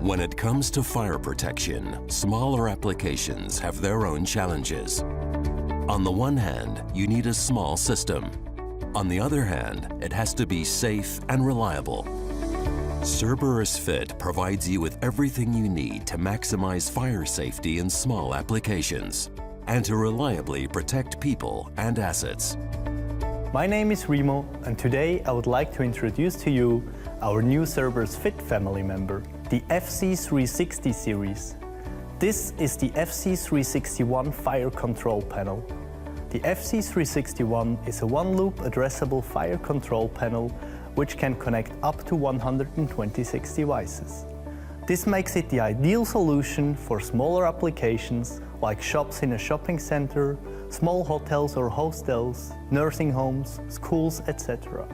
When it comes to fire protection, smaller applications have their own challenges. On the one hand, you need a small system. On the other hand, it has to be safe and reliable. Cerberus Fit provides you with everything you need to maximize fire safety in small applications and to reliably protect people and assets. My name is Remo, and today I would like to introduce to you our new Cerberus Fit family member, the FC360 series. This is the FC361 fire control panel. The FC361 is a one-loop addressable fire control panel which can connect up to 126 devices. This makes it the ideal solution for smaller applications like shops in a shopping center, small hotels or hostels, nursing homes, schools, etc.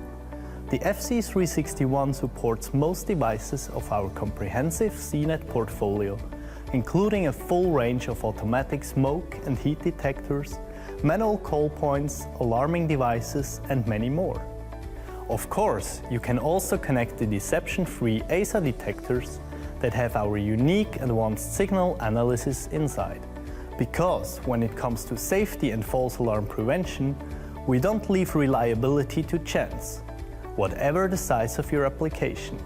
The FC361 supports most devices of our comprehensive CNET portfolio, including a full range of automatic smoke and heat detectors, manual call points, alarming devices, and many more. Of course, you can also connect the deception-free ASA detectors that have our unique advanced signal analysis inside. Because when it comes to safety and false alarm prevention, we don't leave reliability to chance, whatever the size of your application.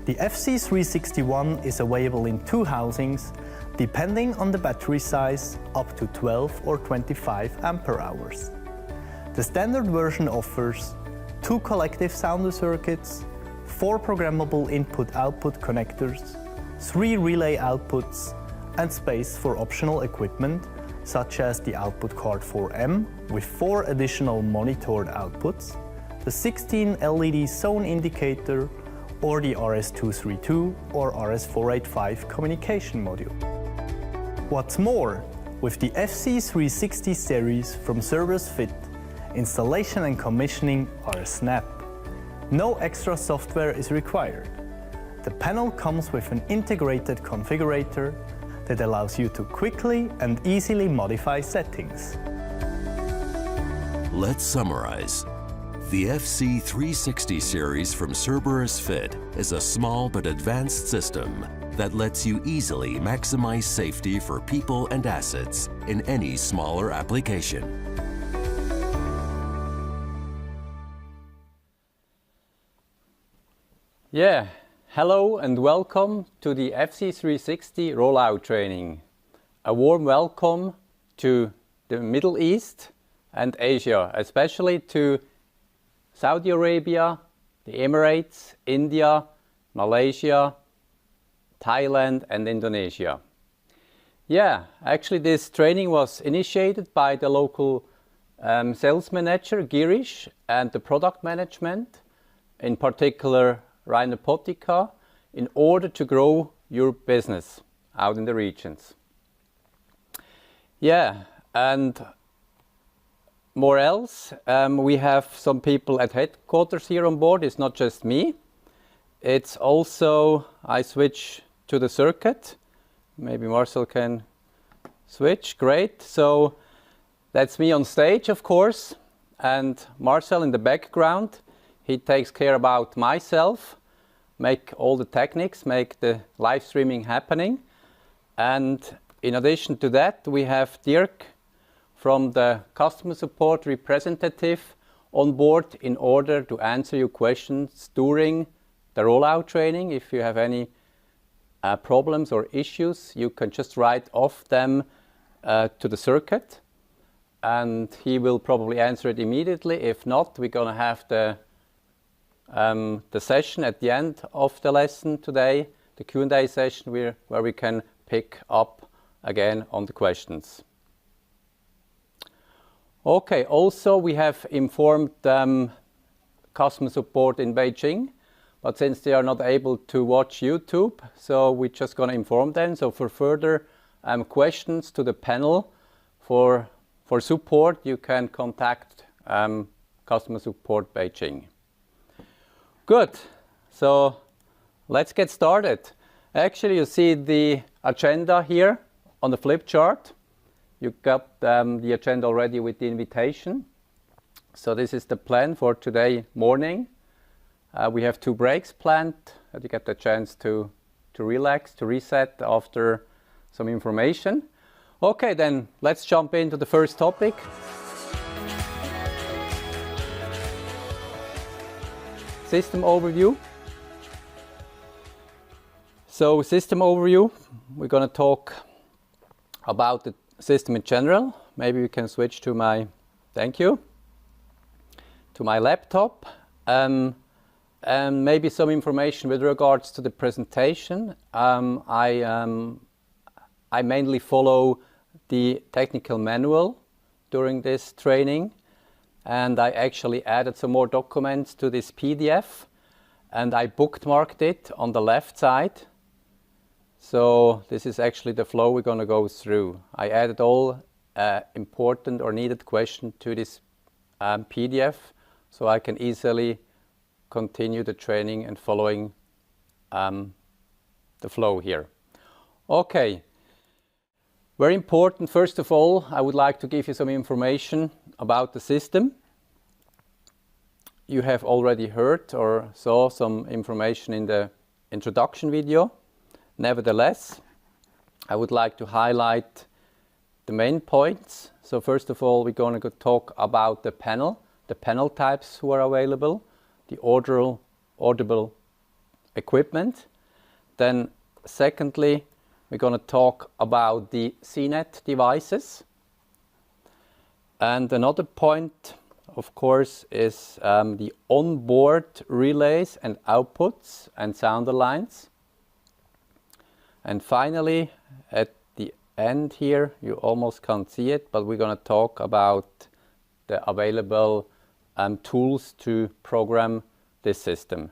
The FC361 is available in two housings, depending on the battery size, up to 12 or 25 ampere hours. The standard version offers 2 collective sounder circuits, 4 programmable input-output connectors, 3 relay outputs, and space for optional equipment, such as the output card 4M with 4 additional monitored outputs, the 16 LED zone indicator, or the RS232 or RS485 communication module. What's more, with the FC360 series from Cerberus Fit, installation and commissioning are a snap. No extra software is required. The panel comes with an integrated configurator that allows you to quickly and easily modify settings. Let's summarize. The FC360 series from Cerberus Fit is a small but advanced system that lets you easily maximize safety for people and assets in any smaller application. Yeah, hello and welcome to the FC360 Rollout training. A warm welcome to the Middle East and Asia, especially to Saudi Arabia, the Emirates, India, Malaysia, Thailand and Indonesia. Yeah, actually this training was initiated by the local sales manager Girish and the product management, in particular Rainer Potika, in order to grow your business out in the regions. Yeah, and more else, we have some people at headquarters here on board. It's not just me. It's also, I switch to the circuit. Maybe Marcel can switch, great. So that's me on stage, of course, and Marcel in the background. He takes care about myself, make all the techniques, make the live streaming happening. And in addition to that, we have Dirk from the customer support representative on board in order to answer your questions during the rollout training. If you have any problems or issues, you can just write off them to the circuit and he will probably answer it immediately. If not, we're going to have the session at the end of the lesson today, the Q&A session where we can pick up again on the questions. Okay, also we have informed customer support in Beijing, but since they are not able to watch YouTube, so we're just going to inform them. So for further questions to the panel for support, you can contact customer support Beijing. Good, so let's get started. Actually, you see the agenda here on the flip chart. You got the agenda already with the invitation. So this is the plan for today morning. We have 2 breaks planned that you get the chance to to relax, to reset after some information. Okay, then let's jump into the first topic. System overview. So system overview, we're going to talk about the system in general. Maybe we can switch to my, thank you, to my laptop. And maybe some information with regards to the presentation. I mainly follow the technical manual during this training, and I actually added some more documents to this PDF, and I bookmarked it on the left side. So this is actually the flow we're going to go through. I added all important or needed questions to this PDF, so I can easily continue the training and following the flow here. Okay. Very important, first of all, I would like to give you some information about the system. You have already heard or saw some information in the introduction video. Nevertheless, I would like to highlight the main points. So first of all, we're going to talk about the panel types who are available, the audible equipment. Then secondly, we're going to talk about the CNET devices. And another point, of course, is the onboard relays and outputs and sounder lines. And finally, at the end here, you almost can't see it, but we're going to talk about the available tools to program this system.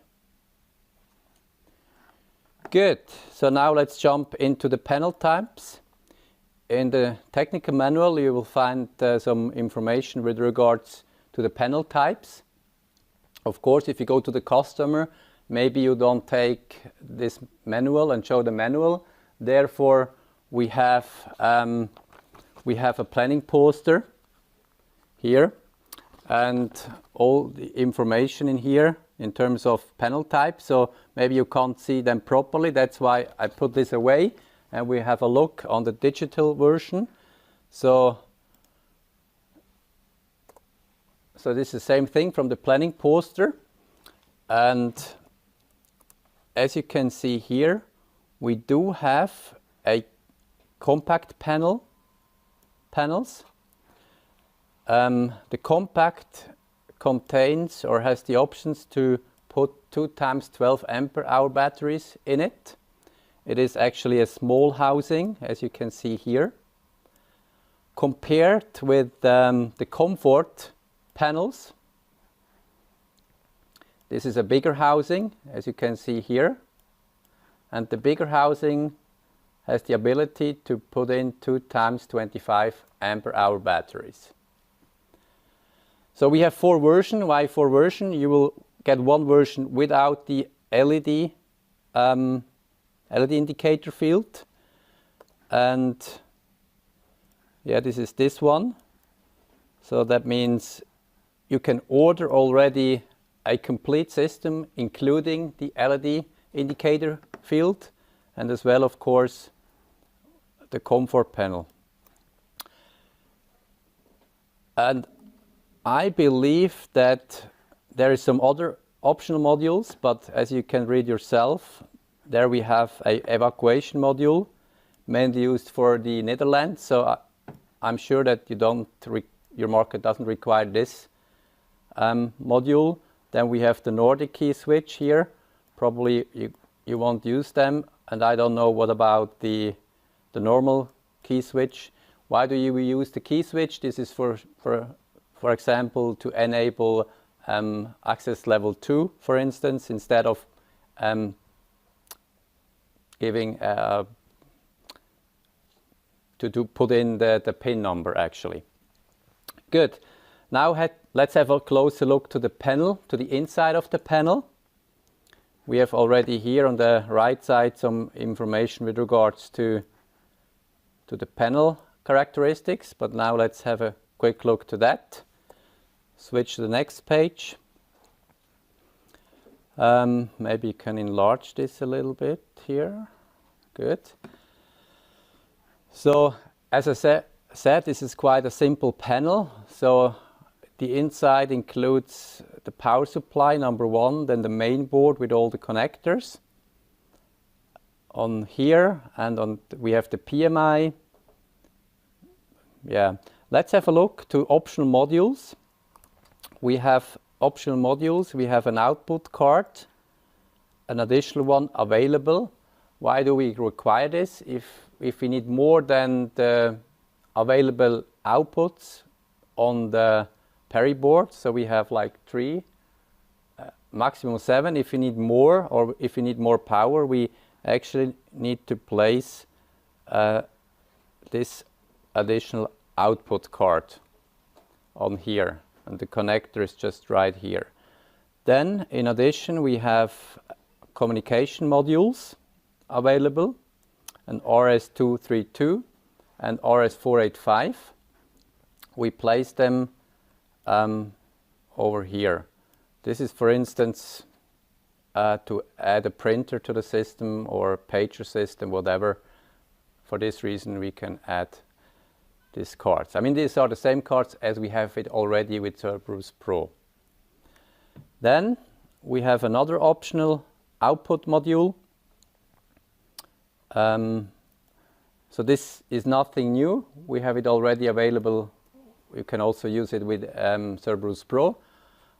Good. So now let's jump into the panel types. In the technical manual, you will find some information with regards to the panel types. Of course, if you go to the customer, maybe you don't take this manual and show the manual. Therefore, we have a planning poster here, and all the information in here in terms of panel type. So maybe you can't see them properly. That's why I put this away, and we have a look on the digital version. So this is the same thing from the planning poster. And as you can see here, we do have a compact panels. The compact contains or has the options to put 2 times 12 ampere hour batteries in it. It is actually a small housing, as you can see here. Compared with the comfort panels, this is a bigger housing, as you can see here. And the bigger housing has the ability to put in 2 times 25 ampere hour batteries. So we have 4 versions. Why 4 versions? You will get one version without the LED indicator field. And yeah, this is this one. So that means you can order already a complete system, including the LED indicator field, and as well, of course, the comfort panel. And I believe that there is some other optional modules, but as you can read yourself, there we have an evacuation module, mainly used for the Netherlands. So I'm sure that your market doesn't require this module. Then we have the Nordic key switch here. Probably you won't use them. And I don't know what about the normal key switch. Why do you use the key switch? This is for example, to enable access level 2, for instance, instead of giving to put in the PIN number actually. Good. Now let's have a closer look to the panel, to the inside of the panel. We have already here on the right side some information with regards to the panel characteristics, but now let's have a quick look to that. Switch to the next page. Maybe you can enlarge this a little bit here. Good. So as I said, this is quite a simple panel. So the inside includes the power supply, number one, then the main board with all the connectors on here, and we have the PMI. Yeah, let's have a look to optional modules. We have optional modules. We have an output card, an additional one available. Why do we require this? If we need more than the available outputs on the Peri board, so we have like 3, maximum 7. If you need more, or if you need more power, we actually need to place this additional output card on here, and the connector is just right here. Then in addition we have communication modules available, an RS232 and RS485. We place them over here. This is, for instance, to add a printer to the system or pager system, whatever. For this reason we can add these cards. I mean, these are the same cards as we have it already with Cerberus Pro. Then we have another optional output module. So this is nothing new. We have it already available. You can also use it with Cerberus Pro.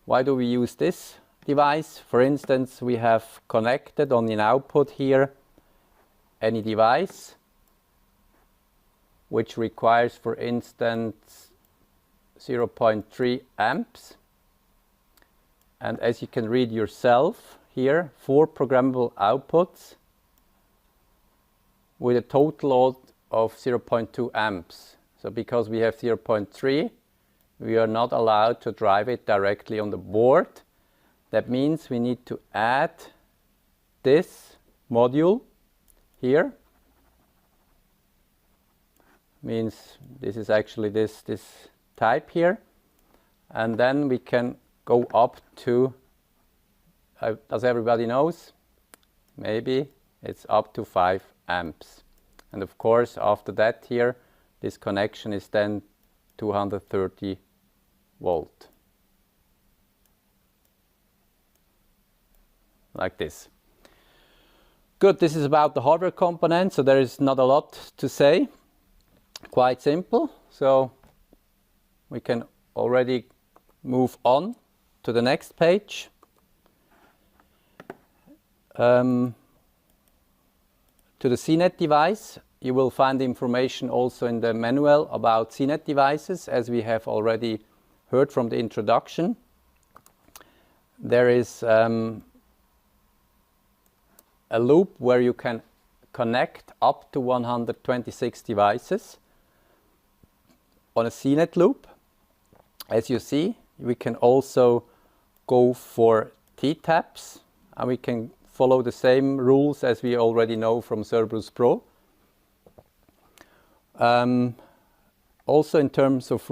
Why do we use this device? For instance, we have connected on an output here any device which requires, for instance, 0.3 amps. And as you can read yourself here, 4 programmable outputs with a total load of 0.2 amps. So because we have 0.3, we are not allowed to drive it directly on the board. That means we need to add this module here. Means this is actually this type here, and then we can go up to, as everybody knows, maybe it's up to 5 amps. And of course after that here, this connection is then 230 volt. Like this. Good, this is about the hardware component, so there is not a lot to say. Quite simple, so we can already move on to the next page. To the CNET device, you will find information also in the manual about CNET devices, as we have already heard from the introduction. There is a loop where you can connect up to 126 devices on a CNET loop. As you see, we can also go for T-taps, and we can follow the same rules as we already know from Cerberus Pro. Also in terms of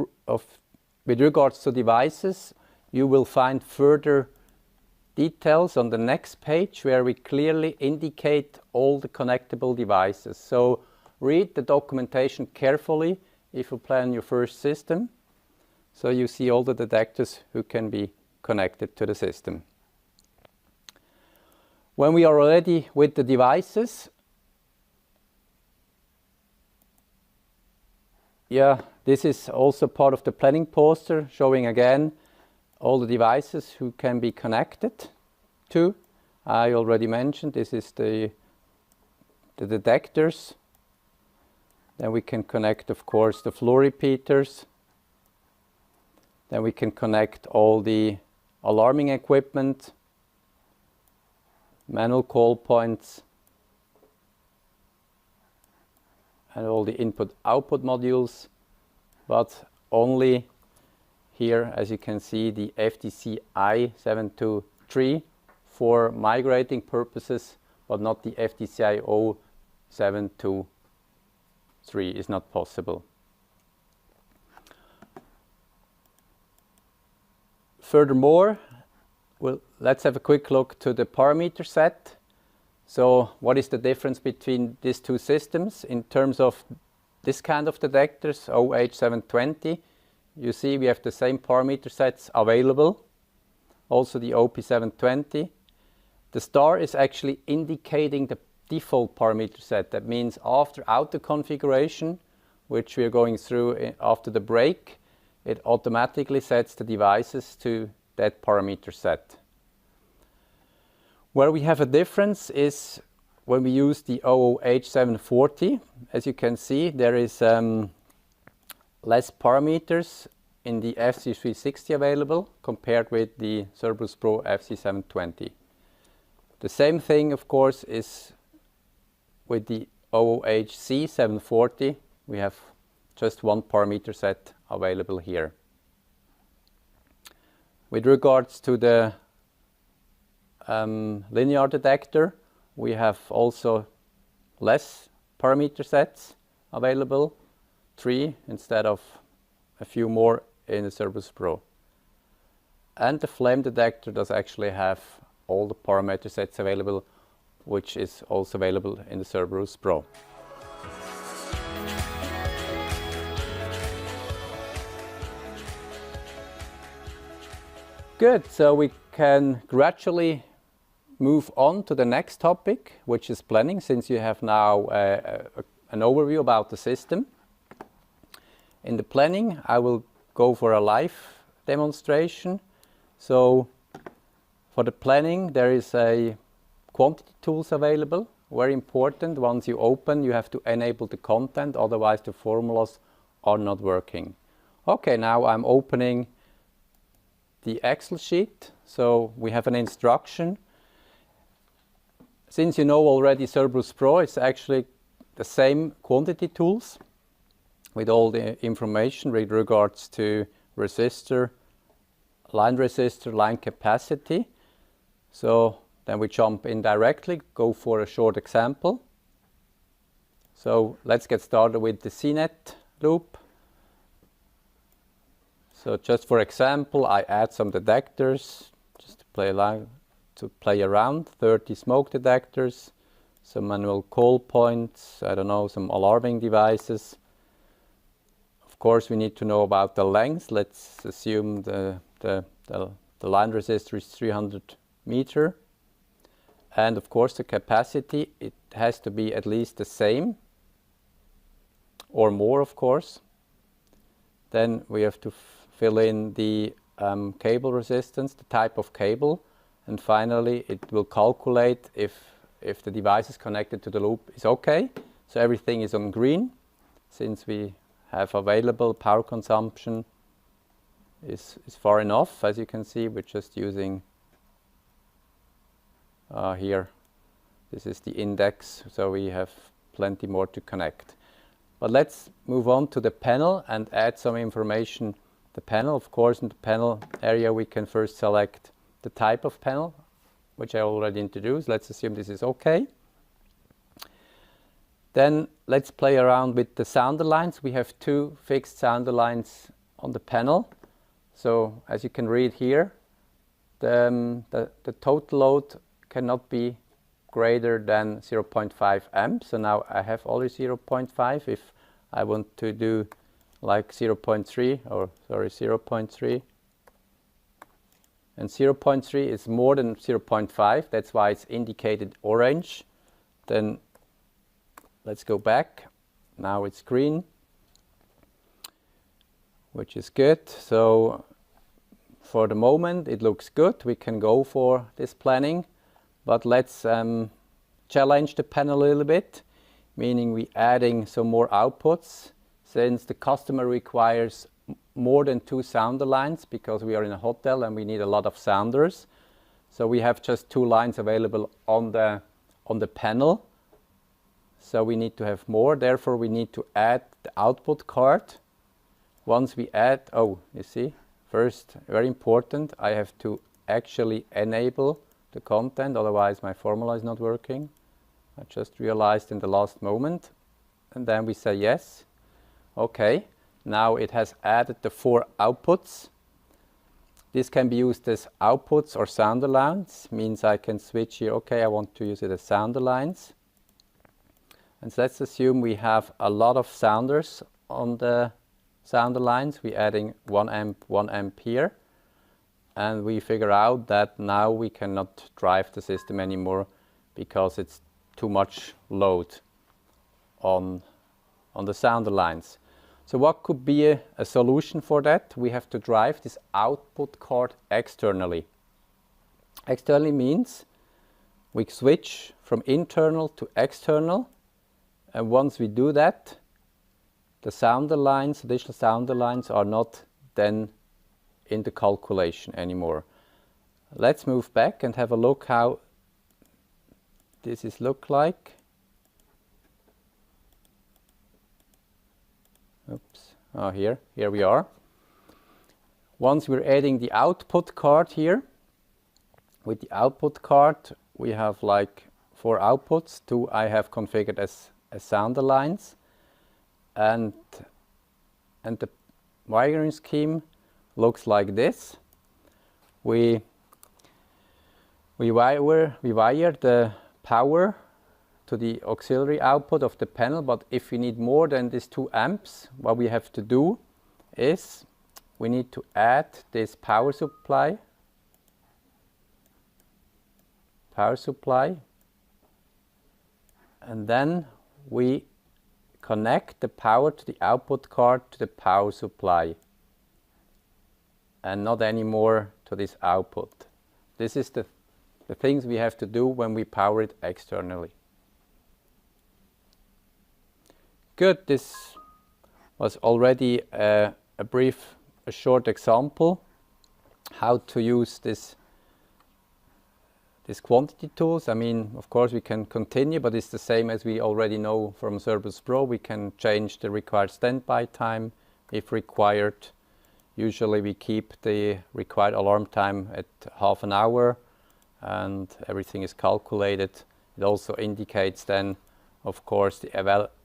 with regards to devices, you will find further details on the next page where we clearly indicate all the connectable devices. So read the documentation carefully if you plan your first system, so you see all the detectors who can be connected to the system. When we are ready with the devices, this is also part of the planning poster, showing again all the devices who can be connected to. I already mentioned this is the detectors. Then we can connect, of course, the flow repeaters. Then we can connect all the alarming equipment, manual call points, and all the input-output modules, but only here, as you can see, the FTC I723 for migrating purposes, but not the FTCI 0723 is not possible. Furthermore, well, let's have a quick look to the parameter set. So what is the difference between these two systems in terms of this kind of detectors, OH720? You see we have the same parameter sets available, also the OP720. The star is actually indicating the default parameter set. That means after auto configuration, which we are going through after the break, it automatically sets the devices to that parameter set. Where we have a difference is when we use the OH740. As you can see, there is less parameters in the FC360 available compared with the Cerberus Pro FC720. The same thing, of course, is with the OOHC740. We have just one parameter set available here. With regards to the linear detector, we have also less parameter sets available, 3 instead of a few more in the Cerberus Pro. And the flame detector does actually have all the parameter sets available, which is also available in the Cerberus Pro. Good, so we can gradually move on to the next topic, which is planning, since you have now an overview about the system. In the planning, I will go for a live demonstration. So for the planning, there is a quantity tools available, very important. Once you open, you have to enable the content, otherwise the formulas are not working. Okay, now I'm opening the Excel sheet. So we have an instruction. Since you know already Cerberus Pro, it's actually the same quantity tools with all the information with regards to resistor, line capacity. So then we jump in directly, go for a short example. So let's get started with the CNET loop. So just for example, I add some detectors just to play around, 30 smoke detectors, some manual call points, I don't know, some alarming devices. Of course, we need to know about the length. Let's assume the line resistor is 300 meter. And of course, the capacity, it has to be at least the same or more, of course. Then we have to fill in the cable resistance, the type of cable. And finally, it will calculate if the device is connected to the loop is okay. So everything is on green, since we have available power consumption is far enough. As you can see, we're just using here. This is the index, so we have plenty more to connect. But let's move on to the panel and add some information. The panel, of course, in the panel area, we can first select the type of panel, which I already introduced. Let's assume this is okay. Then let's play around with the sounder lines. We have 2 fixed sounder lines on the panel. So as you can read here, the total load cannot be greater than 0.5 amps. So now I have only 0.5. If I want to do like 0.3 or sorry 0.3, and 0.3 is more than 0.5, that's why it's indicated orange. Then let's go back. Now it's green, which is good. So for the moment it looks good. We can go for this planning, but let's challenge the panel a little bit, meaning we adding some more outputs, since the customer requires more than 2 sounder lines, because we are in a hotel and we need a lot of sounders. So we have just 2 lines available on the panel. So we need to have more. Therefore, we need to add the output card. Once we add, oh, you see, first, very important, I have to actually enable the content, otherwise my formula is not working. I just realized in the last moment. And then we say yes. Okay. Now it has added the 4 outputs. This can be used as outputs or sounder lines. Means I can switch here, okay, I want to use it as sounder lines. And so let's assume we have a lot of sounders on the sounder lines. We're adding 1 amp here. And we figure out that now we cannot drive the system anymore because it's too much load on the sounder lines. So what could be a solution for that? We have to drive this output card externally. Externally means we switch from internal to external, and once we do that, the sounder lines, additional sounder lines, are not then in the calculation anymore. Let's move back and have a look how this is look like. Oops. Oh, here we are. Once we're adding the output card here, with the output card we have like 4 outputs. 2 I have configured as sounder lines, and the wiring scheme looks like this. We wire the power to the auxiliary output of the panel, but if we need more than these 2 amps, what we have to do is we need to add this power supply, and then we connect the power to the output card to the power supply, and not anymore to this output. This is the things we have to do when we power it externally. Good, this was already a short example how to use this quantity tools. I mean, of course we can continue, but it's the same as we already know from Cerberus Pro. We can change the required standby time if required. Usually we keep the required alarm time at half an hour, and everything is calculated. It also indicates then, of course, the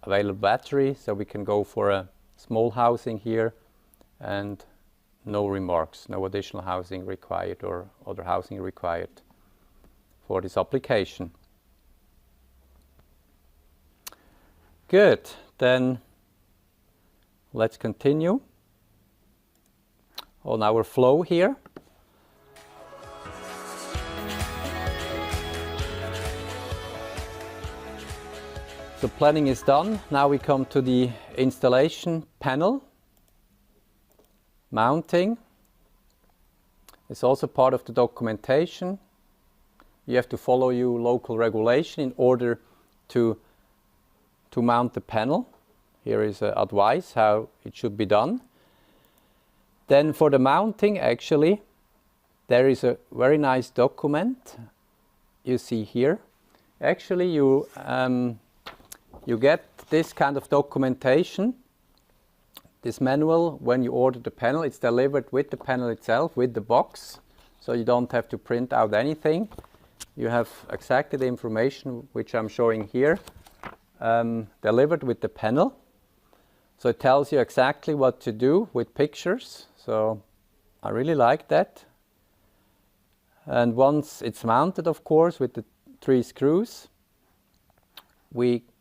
available battery, so we can go for a small housing here, and no remarks, no additional housing required or other housing required for this application. Good, then let's continue on our flow here. So planning is done. Now we come to the installation panel. Mounting is also part of the documentation. You have to follow your local regulation in order to mount the panel. Here is advice how it should be done. Then for the mounting, actually, there is a very nice document you see here. Actually, you get this kind of documentation, this manual, when you order the panel. It's delivered with the panel itself, with the box, so you don't have to print out anything. You have exactly the information which I'm showing here, delivered with the panel. So it tells you exactly what to do with pictures. So I really like that. And once it's mounted, of course, with the 3 screws,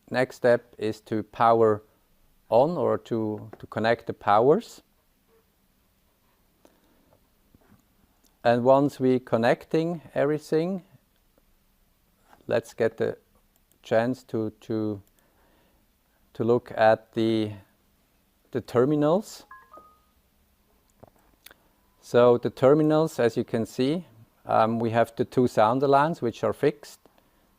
next step is to power on, or to connect the powers. And once we're connecting everything, let's get the chance to look at the terminals. So the terminals, as you can see, we have the 2 sounder lines which are fixed.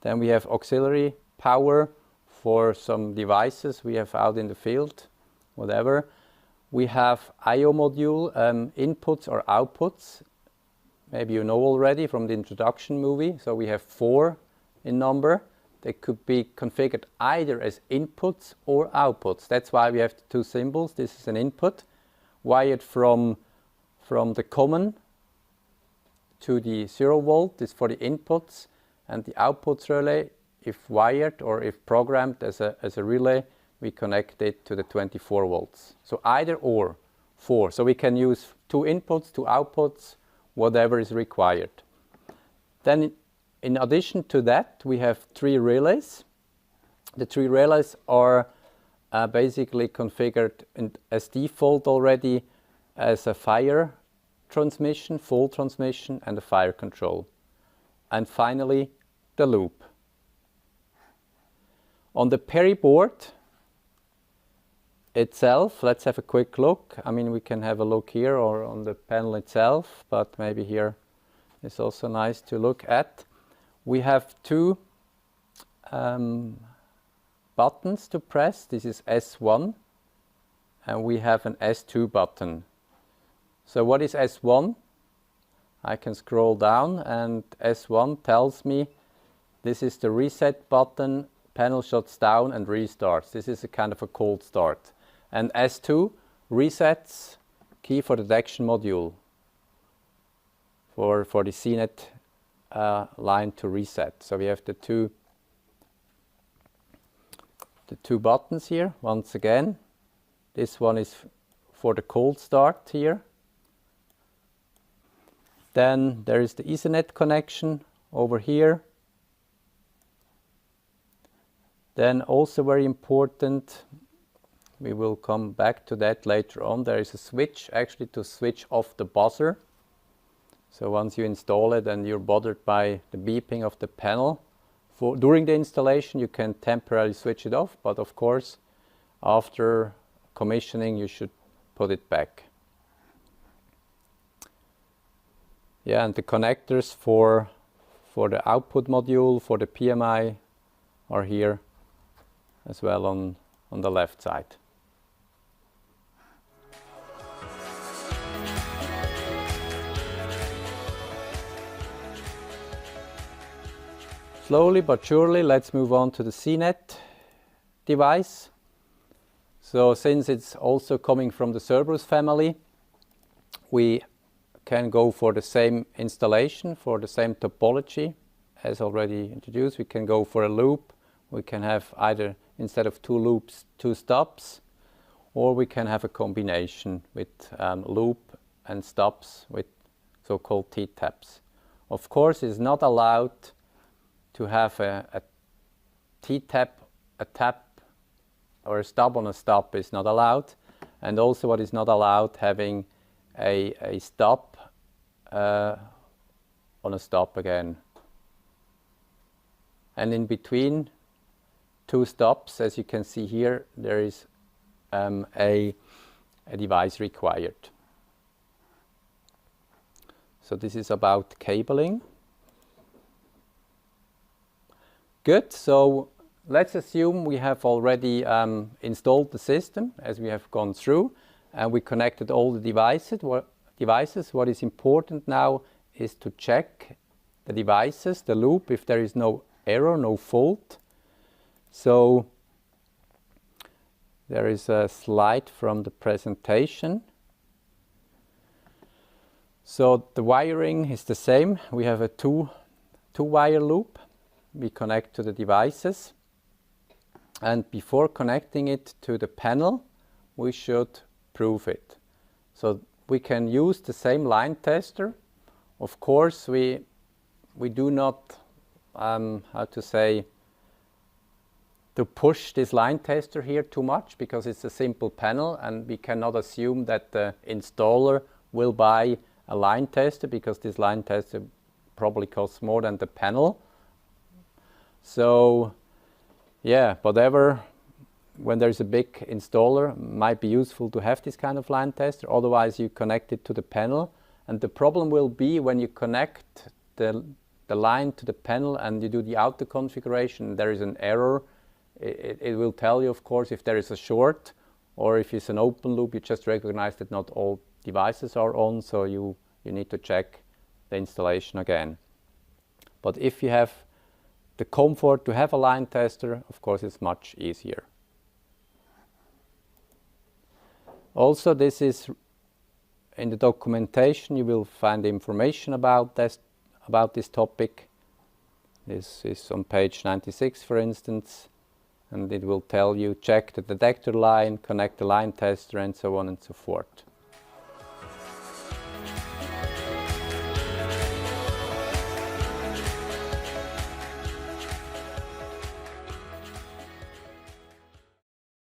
Then we have auxiliary power for some devices we have out in the field, whatever. We have I/O module inputs or outputs. Maybe you know already from the introduction movie. So we have 4 in number. They could be configured either as inputs or outputs. That's why we have the 2 symbols. This is an input wired from the common to the 0 volt is for the inputs, and the outputs relay, if wired or if programmed as a relay, we connect it to the 24 volts. So either or 4. So we can use 2 inputs, 2 outputs, whatever is required. Then in addition to that, we have 3 relays. The 3 relays are basically configured as default already as a fire transmission, full transmission, and a fire control. And finally, the loop. On the Peri board itself, let's have a quick look. I mean, we can have a look here or on the panel itself, but maybe here is also nice to look at. We have 2 buttons to press. This is S1 and we have an S2 button. So what is S1? I can scroll down and S1 tells me this is the reset button, panel shuts down and restarts. This is a kind of a cold start. And S2 resets key for detection module for the CNET line to reset. So we have the two buttons here. Once again, this one is for the cold start here. Then there is the Ethernet connection over here. Then also very important, we will come back to that later on, there is a switch actually to switch off the buzzer. So once you install it and you're bothered by the beeping of the panel, during the installation you can temporarily switch it off, but of course after commissioning you should put it back. Yeah, and the connectors for the output module, for the PMI are here as well on the left side. Slowly but surely, let's move on to the CNET device. So since it's also coming from the Cerberus family, we can go for the same installation, for the same topology as already introduced. We can go for a loop. We can have either, instead of 2 loops, 2 stops, or we can have a combination with loop and stops with so-called T-taps. Of course, it's not allowed to have a T-tap, a tap, or a stop on a stop is not allowed. And also what is not allowed, having a stop on a stop again. And in between 2 stops, as you can see here, there is a device required. So this is about cabling. Good, so let's assume we have already installed the system as we have gone through, and we connected all the devices. What is important now is to check the devices, the loop, if there is no error, no fault. So there is a slide from the presentation. So the wiring is the same. We have a two-wire loop. We connect to the devices. And before connecting it to the panel, we should prove it. So we can use the same line tester. Of course, we do not, to push this line tester here too much, because it's a simple panel and we cannot assume that the installer will buy a line tester, because this line tester probably costs more than the panel. So yeah, whatever, when there's a big installer, might be useful to have this kind of line tester. Otherwise you connect it to the panel, and the problem will be when you connect the line to the panel and you do the auto configuration, there is an error. It will tell you, of course, if there is a short, or if it's an open loop, you just recognize that not all devices are on, so you need to check the installation again. But if you have the comfort to have a line tester, of course it's much easier. Also, this is in the documentation, you will find information about this topic. This is on page 96, for instance, and it will tell you check the detector line, connect the line tester, and so on and so forth.